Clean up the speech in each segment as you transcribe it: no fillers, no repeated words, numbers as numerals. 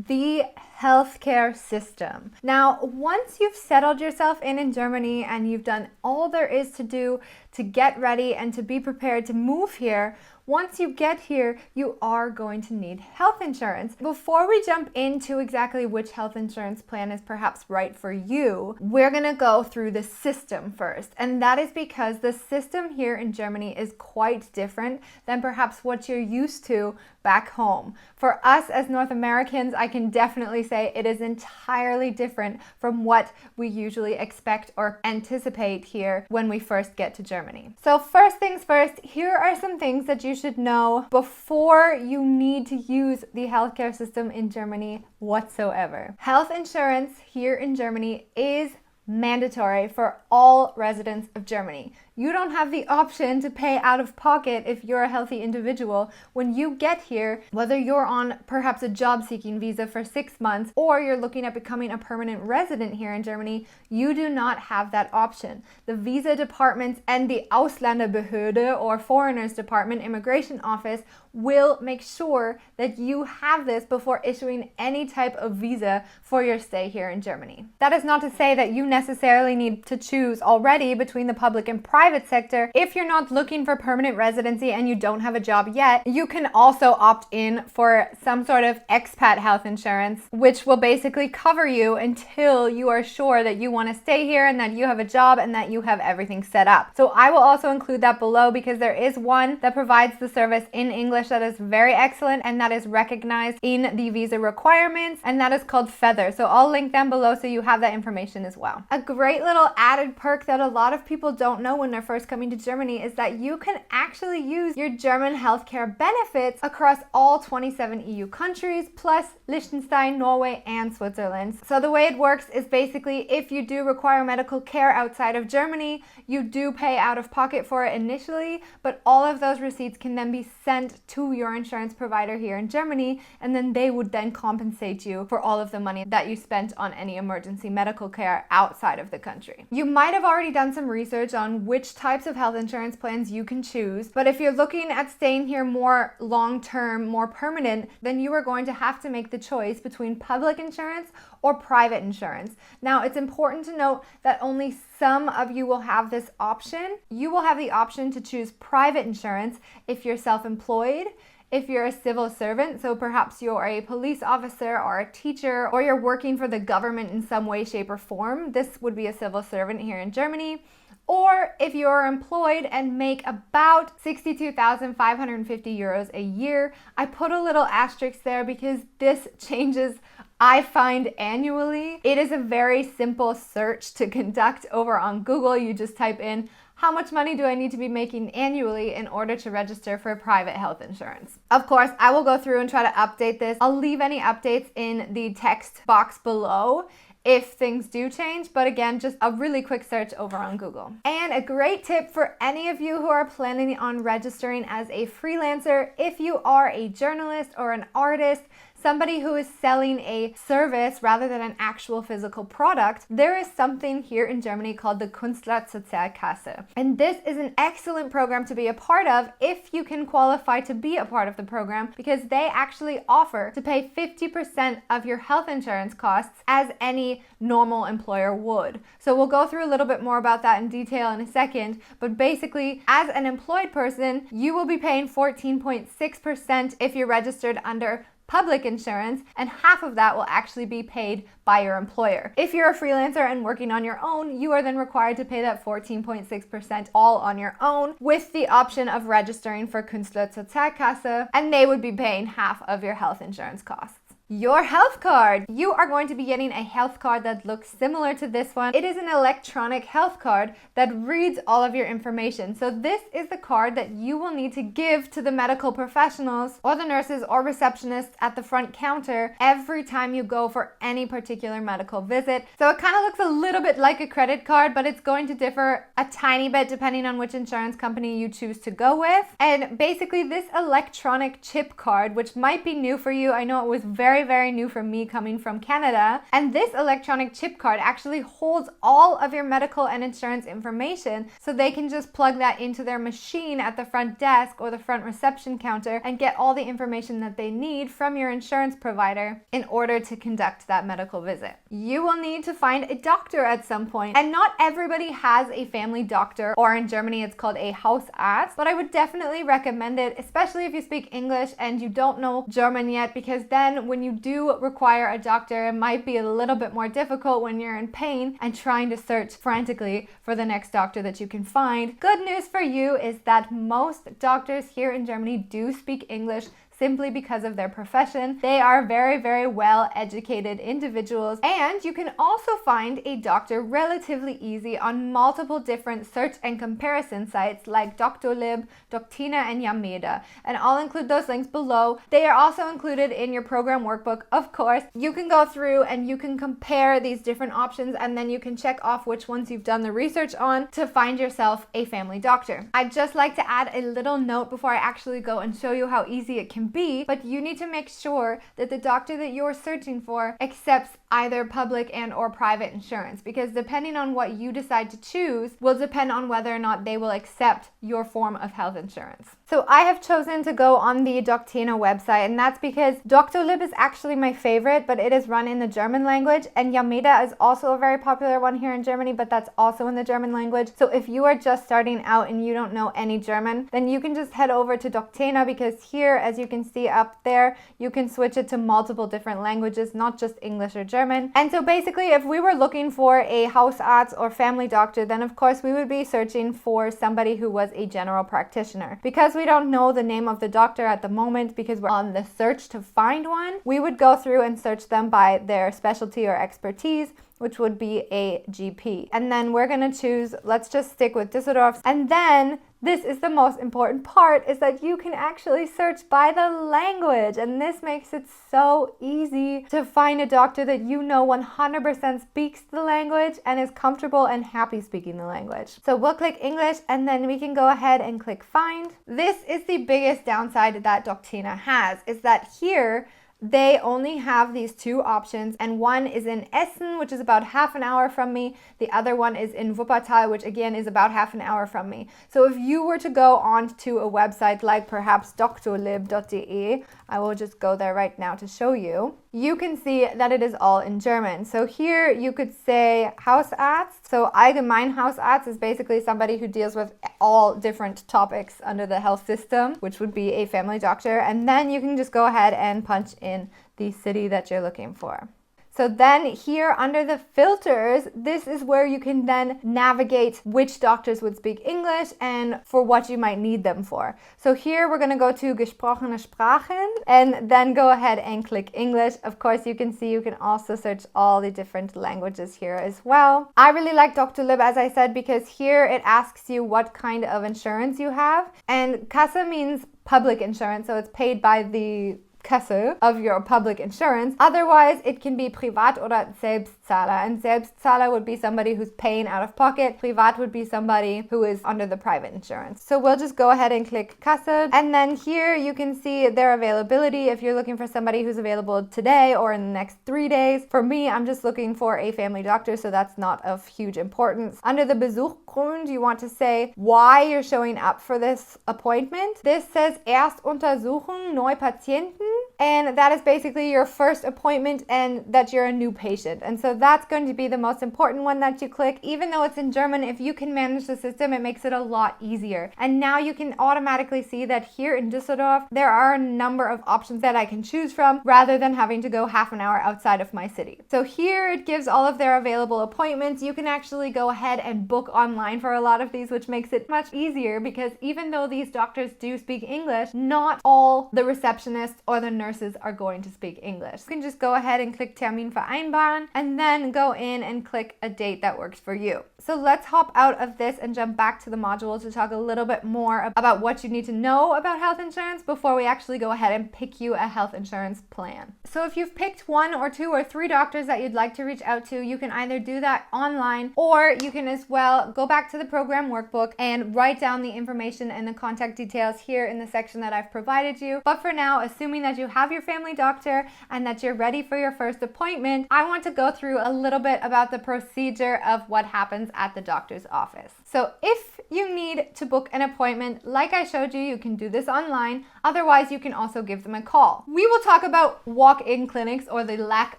the healthcare system. Now, once you've settled yourself in Germany and you've done all there is to do to get ready and to be prepared to move here, once you get here, you are going to need health insurance. Before we jump into exactly which health insurance plan is perhaps right for you, we're gonna go through the system first. And that is because the system here in Germany is quite different than perhaps what you're used to back home. For us as North Americans, I can definitely say it is entirely different from what we usually expect or anticipate here when we first get to Germany. So first things first, here are some things that you should know before you need to use the healthcare system in Germany whatsoever. Health insurance here in Germany is mandatory for all residents of Germany. You don't have the option to pay out of pocket if you're a healthy individual. When you get here, whether you're on perhaps a job-seeking visa for 6 months or you're looking at becoming a permanent resident here in Germany, you do not have that option. The visa departments and the Ausländerbehörde or foreigners department, immigration office, will make sure that you have this before issuing any type of visa for your stay here in Germany. That is not to say that you necessarily need to choose already between the public and private sector. If you're not looking for permanent residency and you don't have a job yet, you can also opt in for some sort of expat health insurance, which will basically cover you until you are sure that you want to stay here and that you have a job and that you have everything set up. So I will also include that below because there is one that provides the service in English that is very excellent and that is recognized in the visa requirements, and that is called Feather. So I'll link them below so you have that information as well. A great little added perk that a lot of people don't know when they're first coming to Germany is that you can actually use your German healthcare benefits across all 27 EU countries, plus Liechtenstein, Norway, and Switzerland. So the way it works is basically if you do require medical care outside of Germany, you do pay out of pocket for it initially, but all of those receipts can then be sent to your insurance provider here in Germany, and then they would then compensate you for all of the money that you spent on any emergency medical care outside of the country. You might have already done some research on which types of health insurance plans you can choose, but if you're looking at staying here more long-term, more permanent, then you are going to have to make the choice between public insurance or private insurance. Now, it's important to note that only some of you will have this option. You will have the option to choose private insurance if you're self-employed, if you're a civil servant, so perhaps you're a police officer or a teacher, or you're working for the government in some way, shape, or form. This would be a civil servant here in Germany. Or if you're employed and make about 62,550 euros a year. I put a little asterisk there because this changes, I find, annually. It is a very simple search to conduct over on Google. You just type in, how much money do I need to be making annually in order to register for private health insurance? Of course, I will go through and try to update this. I'll leave any updates in the text box below if things do change, but again, just a really quick search over on Google. And a great tip for any of you who are planning on registering as a freelancer, if you are a journalist or an artist, somebody who is selling a service rather than an actual physical product, there is something here in Germany called the Künstlersozialkasse. And this is an excellent program to be a part of if you can qualify to be a part of the program, because they actually offer to pay 50% of your health insurance costs as any normal employer would. So we'll go through a little bit more about that in detail in a second, but basically as an employed person, you will be paying 14.6% if you're registered under public insurance, and half of that will actually be paid by your employer. If you're a freelancer and working on your own, you are then required to pay that 14.6% all on your own, with the option of registering for Künstlersozialkasse, and they would be paying half of your health insurance costs. Your health card. You are going to be getting a health card that looks similar to this one. It is an electronic health card that reads all of your information. So this is the card that you will need to give to the medical professionals or the nurses or receptionists at the front counter every time you go for any particular medical visit. So it kind of looks a little bit like a credit card, but it's going to differ a tiny bit depending on which insurance company you choose to go with. And basically this electronic chip card, which might be new for you, I know it was very very, very new for me coming from Canada. And this electronic chip card actually holds all of your medical and insurance information, so they can just plug that into their machine at the front desk or the front reception counter and get all the information that they need from your insurance provider in order to conduct that medical visit. You will need to find a doctor at some point, and not everybody has a family doctor, or in Germany it's called a Hausarzt, but I would definitely recommend it, especially if you speak English and you don't know German yet, because then when you do require a doctor, it might be a little bit more difficult when you're in pain and trying to search frantically for the next doctor that you can find. Good news for you is that most doctors here in Germany do speak English, simply because of their profession. They are very, very well educated individuals, and you can also find a doctor relatively easy on multiple different search and comparison sites like Doctolib, Doctina, and Yameda, and I'll include those links below. They are also included in your program workbook, of course. You can go through and you can compare these different options, and then you can check off which ones you've done the research on to find yourself a family doctor. I'd just like to add a little note before I actually go and show you how easy it can be, but you need to make sure that the doctor that you're searching for accepts either public and or private insurance, because depending on what you decide to choose will depend on whether or not they will accept your form of health insurance. So I have chosen to go on the Doctina website, and that's because Doctolib is actually my favorite, but it is run in the German language, and Yameda is also a very popular one here in Germany, but that's also in the German language. So if you are just starting out and you don't know any German, then you can just head over to Doctina, because here, as you can see up there, you can switch it to multiple different languages, not just English or German. And so basically, if we were looking for a Hausarzt or family doctor, then of course we would be searching for somebody who was a general practitioner. Because we don't know the name of the doctor at the moment, because we're on the search to find one, we would go through and search them by their specialty or expertise, which would be a GP. And then we're gonna choose, let's just stick with Düsseldorf. And then this is the most important part, is that you can actually search by the language. And this makes it so easy to find a doctor that you know 100% speaks the language and is comfortable and happy speaking the language. So we'll click English, and then we can go ahead and click find. This is the biggest downside that Doctina has, is that here they only have these two options, and one is in Essen, which is about half an hour from me. The other one is in Wuppertal, which again is about half an hour from me. So if you were to go on to a website like perhaps doctolib.de, I will just go there right now to show you, you can see that it is all in German. So here you could say Hausarzt. So Allgemein Hausarzt is basically somebody who deals with all different topics under the health system, which would be a family doctor. And then you can just go ahead and punch in the city that you're looking for. So then here under the filters, this is where you can then navigate which doctors would speak English and for what you might need them for. So here we're going to go to Gesprochene Sprachen and then go ahead and click English. Of course, you can see you can also search all the different languages here as well. I really like Doctolib, as I said, because here it asks you what kind of insurance you have. And Kasse means public insurance, so it's paid by the Kasse of your public insurance. Otherwise, it can be Privat oder Selbstzahler. And Selbstzahler would be somebody who's paying out of pocket. Privat would be somebody who is under the private insurance. So we'll just go ahead and click Kasse. And then here you can see their availability if you're looking for somebody who's available today or in the next 3 days. For me, I'm just looking for a family doctor, so that's not of huge importance. Under the Besuchgrund, you want to say why you're showing up for this appointment. This says Erstuntersuchung Neupatienten. And that is basically your first appointment and that you're a new patient. And so that's going to be the most important one that you click. Even though it's in German, if you can manage the system, it makes it a lot easier. And now you can automatically see that here in Düsseldorf, there are a number of options that I can choose from rather than having to go half an hour outside of my city. So here it gives all of their available appointments. You can actually go ahead and book online for a lot of these, which makes it much easier, because even though these doctors do speak English, not all the receptionists or the nurses are going to speak English. You can just go ahead and click Termin vereinbaren and then go in and click a date that works for you. So let's hop out of this and jump back to the module to talk a little bit more about what you need to know about health insurance before we actually go ahead and pick you a health insurance plan. So if you've picked 1 or 2 or 3 doctors that you'd like to reach out to, you can either do that online, or you can as well go back to the program workbook and write down the information and the contact details here in the section that I've provided you. But for now, assuming that you have your family doctor and that you're ready for your first appointment, I want to go through a little bit about the procedure of what happens at the doctor's office. So if you need to book an appointment, like I showed you, you can do this online. Otherwise, you can also give them a call. We will talk about walk-in clinics, or the lack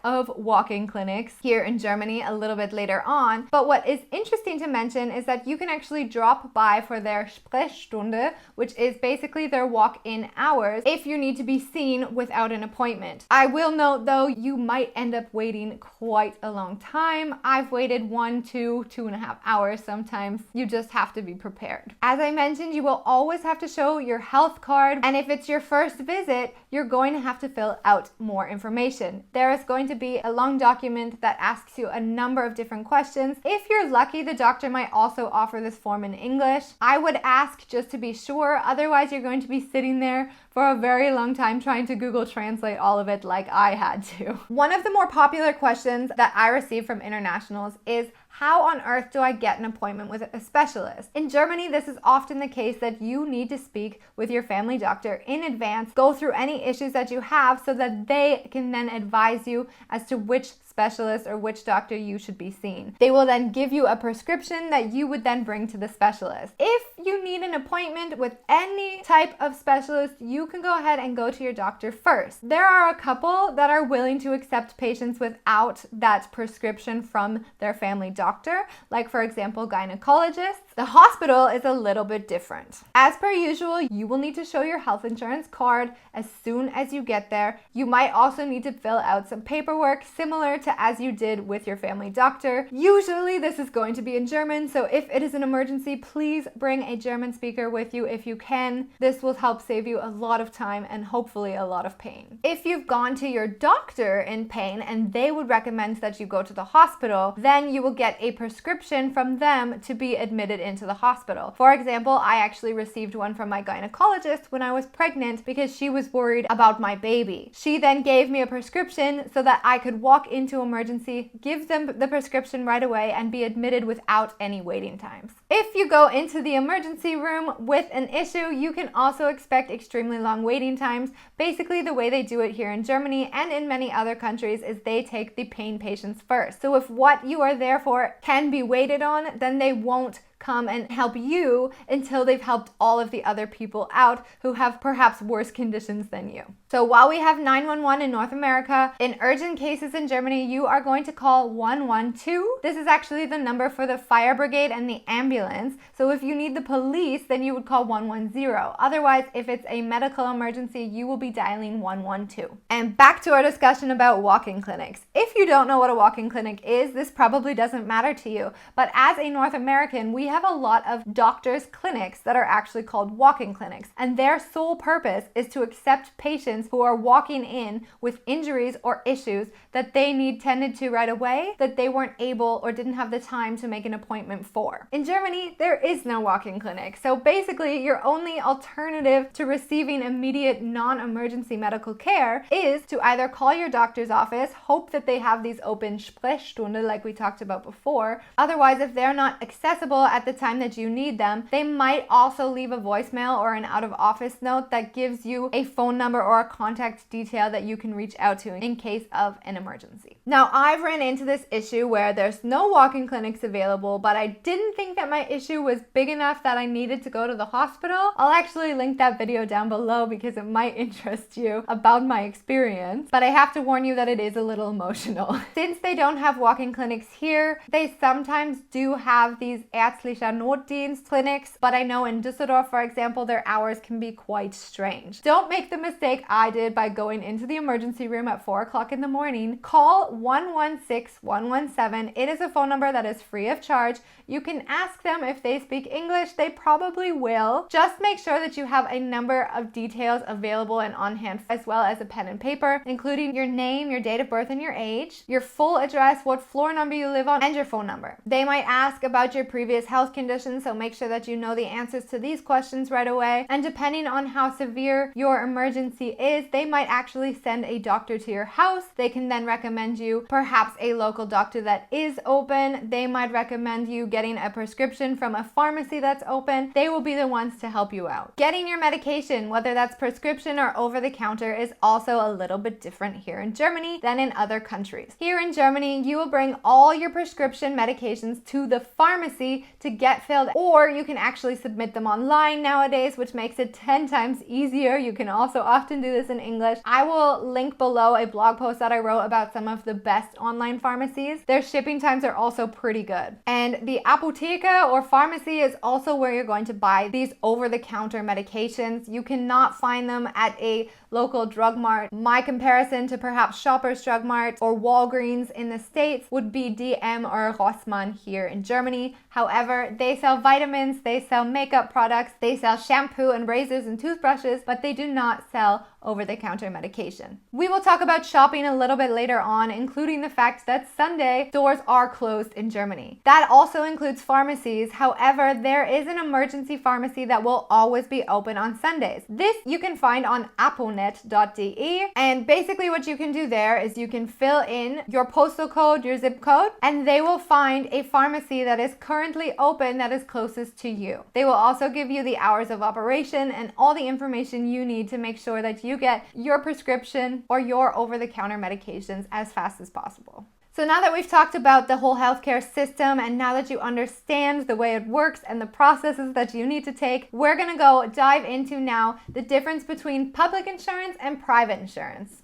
of walk-in clinics here in Germany, a little bit later on. But what is interesting to mention is that you can actually drop by for their Sprechstunde, which is basically their walk-in hours, if you need to be seen without an appointment. I will note though, you might end up waiting quite a long time. I've waited 1 to 2.5 hours sometimes. You just have to be prepared. As I mentioned, you will always have to show your health card, and if it's your first visit, you're going to have to fill out more information. There is going to be a long document that asks you a number of different questions. If you're lucky, the doctor might also offer this form in English. I would ask just to be sure, otherwise you're going to be sitting there for a very long time trying to Google Translate all of it like I had to. One of the more popular questions that I receive from internationals is, how on earth do I get an appointment with a specialist? In Germany, this is often the case that you need to speak with your family doctor in advance, go through any issues that you have so that they can then advise you as to which specialist or which doctor you should be seeing. They will then give you a prescription that you would then bring to the specialist. If you need an appointment with any type of specialist, you can go ahead and go to your doctor first. There are a couple that are willing to accept patients without that prescription from their family doctor, like for example, gynecologists. The hospital is a little bit different. As per usual, you will need to show your health insurance card as soon as you get there. You might also need to fill out some paperwork similar to as you did with your family doctor. Usually this is going to be in German, so if it is an emergency, please bring a German speaker with you if you can. This will help save you a lot of time and hopefully a lot of pain. If you've gone to your doctor in pain and they would recommend that you go to the hospital, then you will get a prescription from them to be admitted into the hospital. For example, I actually received one from my gynecologist when I was pregnant because she was worried about my baby. She then gave me a prescription so that I could walk into emergency, give them the prescription right away, and be admitted without any waiting times. If you go into the emergency room with an issue, you can also expect extremely long waiting times. Basically, the way they do it here in Germany and in many other countries is they take the pain patients first. So if what you are there for can be waited on, then they won't come and help you until they've helped all of the other people out who have perhaps worse conditions than you. So while we have 911 in North America, in urgent cases in Germany, you are going to call 112. This is actually the number for the fire brigade and the ambulance. So if you need the police, then you would call 110. Otherwise, if it's a medical emergency, you will be dialing 112. And back to our discussion about walk-in clinics. If you don't know what a walk-in clinic is, this probably doesn't matter to you. But as a North American, we have a lot of doctors' clinics that are actually called walk-in clinics, and their sole purpose is to accept patients who are walking in with injuries or issues that they need tended to right away that they weren't able or didn't have the time to make an appointment for. In Germany, there is no walk-in clinic, so basically your only alternative to receiving immediate non-emergency medical care is to either call your doctor's office, hope that they have these open Sprechstunde like we talked about before. Otherwise, if they're not accessible at the time that you need them, they might also leave a voicemail or an out-of-office note that gives you a phone number or a contact detail that you can reach out to in case of an emergency. Now, I've ran into this issue where there's no walk-in clinics available, but I didn't think that my issue was big enough that I needed to go to the hospital. I'll actually link that video down below because it might interest you about my experience, but I have to warn you that it is a little emotional. Since they don't have walk-in clinics here, they sometimes do have these ärztliche ärztlicher Notdienst clinics, but I know in Düsseldorf, for example, their hours can be quite strange. Don't make the mistake I did by going into the emergency room at 4 o'clock in the morning. Call 116-117. It is a phone number that is free of charge. You can ask them if they speak English. They probably will. Just make sure that you have a number of details available and on hand, as well as a pen and paper, including your name, your date of birth, and your age, your full address, what floor number you live on, and your phone number. They might ask about your previous health conditions, so make sure that you know the answers to these questions right away. And depending on how severe your emergency is, they might actually send a doctor to your house. They can then recommend you perhaps a local doctor that is open. They might recommend you getting a prescription from a pharmacy that's open. They will be the ones to help you out. Getting your medication, whether that's prescription or over the counter, is also a little bit different here in Germany than in other countries. Here in Germany, you will bring all your prescription medications to the pharmacy to get filled, or you can actually submit them online nowadays, which makes it 10 times easier. You can also often do this in English. I will link below a blog post that I wrote about some of the best online pharmacies. Their shipping times are also pretty good. And the Apotheke or pharmacy is also where you're going to buy these over-the-counter medications. You cannot find them at a local drug mart. My comparison to perhaps Shoppers Drug Mart or Walgreens in the States would be DM or Rossmann here in Germany. However, they sell vitamins, they sell makeup products, they sell shampoo and razors and toothbrushes, but they do not sell over-the-counter medication. We will talk about shopping a little bit later on, including the fact that Sunday stores are closed in Germany. That also includes pharmacies. However, there is an emergency pharmacy that will always be open on Sundays. This you can find on aponet.de, and basically what you can do there is you can fill in your postal code, your zip code, and they will find a pharmacy that is currently open that is closest to you. They will also give you the hours of operation and all the information you need to make sure that you get your prescription or your over-the-counter medications as fast as possible. So now that we've talked about the whole healthcare system, and now that you understand the way it works and the processes that you need to take, we're gonna go dive into now the difference between public insurance and private insurance.